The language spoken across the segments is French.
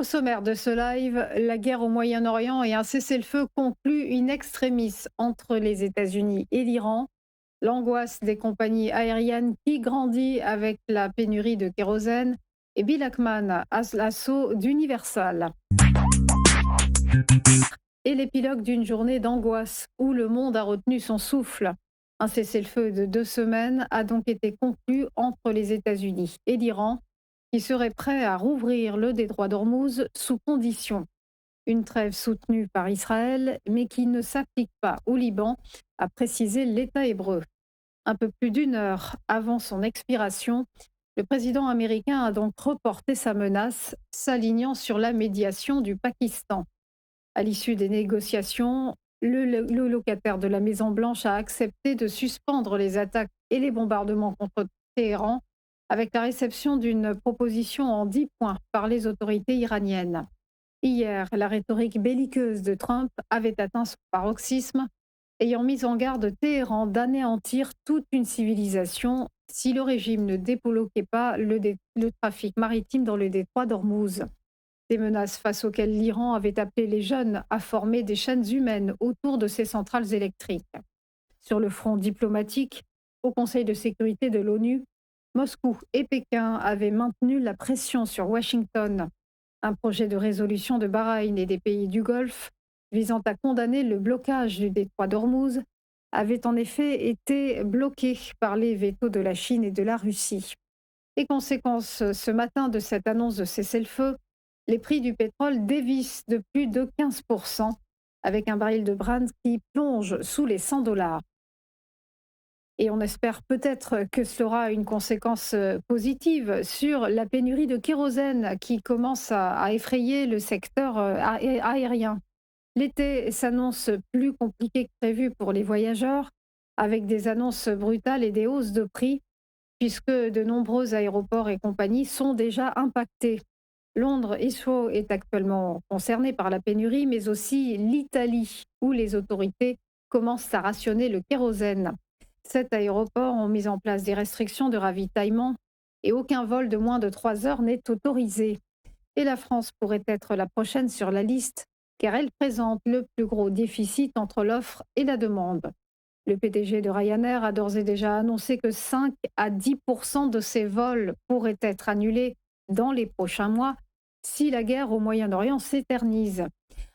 Au sommaire de ce live, la guerre au Moyen-Orient et un cessez-le-feu conclu in extremis entre les États-Unis et l'Iran. L'angoisse des compagnies aériennes qui grandit avec la pénurie de kérosène et Bill Ackman à l'assaut d'Universal. Et l'épilogue d'une journée d'angoisse où le monde a retenu son souffle. Un cessez-le-feu de 2 semaines a donc été conclu entre les États-Unis et l'Iran, qui serait prêt à rouvrir le détroit d'Ormuz sous conditions. Une trêve soutenue par Israël, mais qui ne s'applique pas au Liban, a précisé l'État hébreu. Un peu plus d'une heure avant son expiration, le président américain a donc reporté sa menace, s'alignant sur la médiation du Pakistan. À l'issue des négociations, le locataire de la Maison-Blanche a accepté de suspendre les attaques et les bombardements contre Téhéran, avec la réception d'une proposition en 10 points par les autorités iraniennes. Hier, la rhétorique belliqueuse de Trump avait atteint son paroxysme, ayant mis en garde Téhéran d'anéantir toute une civilisation si le régime ne débloquait pas le trafic maritime dans le détroit d'Ormuz. Des menaces face auxquelles l'Iran avait appelé les jeunes à former des chaînes humaines autour de ses centrales électriques. Sur le front diplomatique, au Conseil de sécurité de l'ONU, Moscou et Pékin avaient maintenu la pression sur Washington. Un projet de résolution de Bahreïn et des pays du Golfe visant à condamner le blocage du détroit d'Ormuz avait en effet été bloqué par les vétos de la Chine et de la Russie. Et conséquence, ce matin de cette annonce de cessez-le-feu, les prix du pétrole dévissent de plus de 15%, avec un baril de Brent qui plonge sous les $100. Et on espère peut-être que cela aura une conséquence positive sur la pénurie de kérosène qui commence à effrayer le secteur aérien. L'été s'annonce plus compliqué que prévu pour les voyageurs, avec des annonces brutales et des hausses de prix, puisque de nombreux aéroports et compagnies sont déjà impactés. Londres Heathrow est actuellement concerné par la pénurie, mais aussi l'Italie, où les autorités commencent à rationner le kérosène. 7 aéroports ont mis en place des restrictions de ravitaillement et aucun vol de moins de 3 heures n'est autorisé. Et la France pourrait être la prochaine sur la liste, car elle présente le plus gros déficit entre l'offre et la demande. Le PDG de Ryanair a d'ores et déjà annoncé que 5 à 10% de ses vols pourraient être annulés dans les prochains mois si la guerre au Moyen-Orient s'éternise.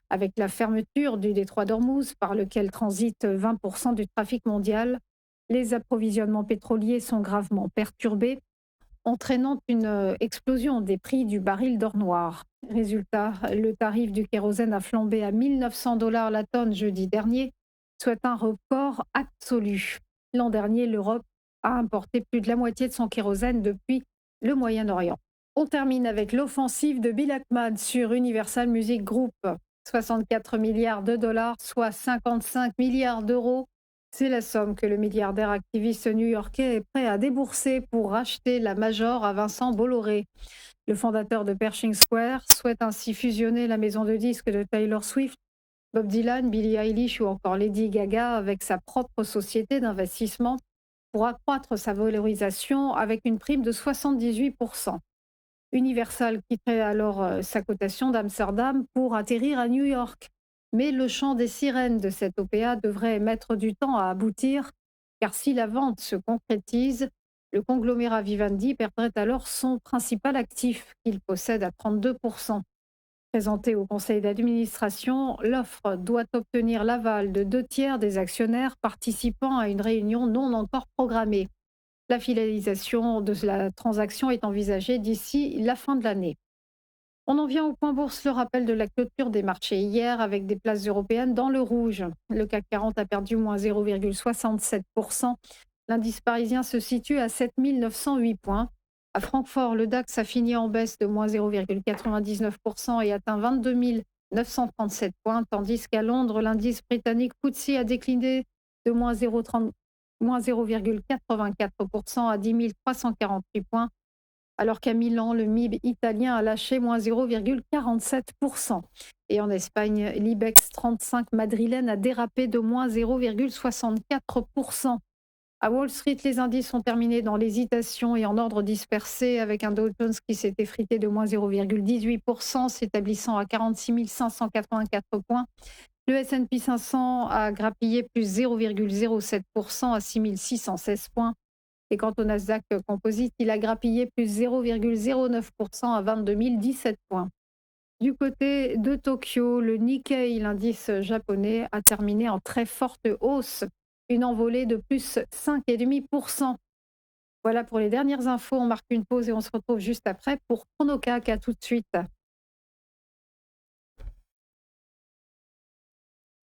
Avec la fermeture du détroit d'Ormuz, par lequel transite 20% du trafic mondial, les approvisionnements pétroliers sont gravement perturbés, entraînant une explosion des prix du baril d'or noir. Résultat, le tarif du kérosène a flambé à 1 900 $ la tonne jeudi dernier, soit un record absolu. L'an dernier, l'Europe a importé plus de la moitié de son kérosène depuis le Moyen-Orient. On termine avec l'offensive de Bill Ackman sur Universal Music Group. 64 milliards de dollars, soit 55 milliards d'euros. C'est la somme que le milliardaire activiste new-yorkais est prêt à débourser pour racheter la Major à Vincent Bolloré. Le fondateur de Pershing Square souhaite ainsi fusionner la maison de disques de Taylor Swift, Bob Dylan, Billie Eilish ou encore Lady Gaga avec sa propre société d'investissement pour accroître sa valorisation avec une prime de 78%. Universal quitterait alors sa cotation d'Amsterdam pour atterrir à New York. Mais le chant des sirènes de cette OPA devrait mettre du temps à aboutir, car si la vente se concrétise, le conglomérat Vivendi perdrait alors son principal actif, qu'il possède à 32%. Présenté au conseil d'administration, l'offre doit obtenir l'aval de 2 tiers des actionnaires participant à une réunion non encore programmée. La finalisation de la transaction est envisagée d'ici la fin de l'année. On en vient au point bourse, le rappel de la clôture des marchés hier avec des places européennes dans le rouge. Le CAC 40 a perdu moins 0,67%. L'indice parisien se situe à 7 908 points. À Francfort, le DAX a fini en baisse de moins 0,99% et atteint 22 937 points, tandis qu'à Londres, l'indice britannique FTSE a décliné de moins 0,84% à 10 348 points, alors qu'à Milan, le MIB italien a lâché moins 0,47%. Et en Espagne, l'IBEX 35 madrilène a dérapé de moins 0,64%. À Wall Street, les indices sont terminés dans l'hésitation et en ordre dispersé, avec un Dow Jones qui s'est effrité de moins 0,18%, s'établissant à 46 584 points. Le S&P 500 a grappillé plus 0,07% à 6 616 points. Et quant au Nasdaq Composite, il a grappillé plus 0,09% à 22 017 points. Du côté de Tokyo, le Nikkei, l'indice japonais, a terminé en très forte hausse, une envolée de plus 5,5%. Voilà pour les dernières infos, on marque une pause et on se retrouve juste après pour Chronocap. À tout de suite.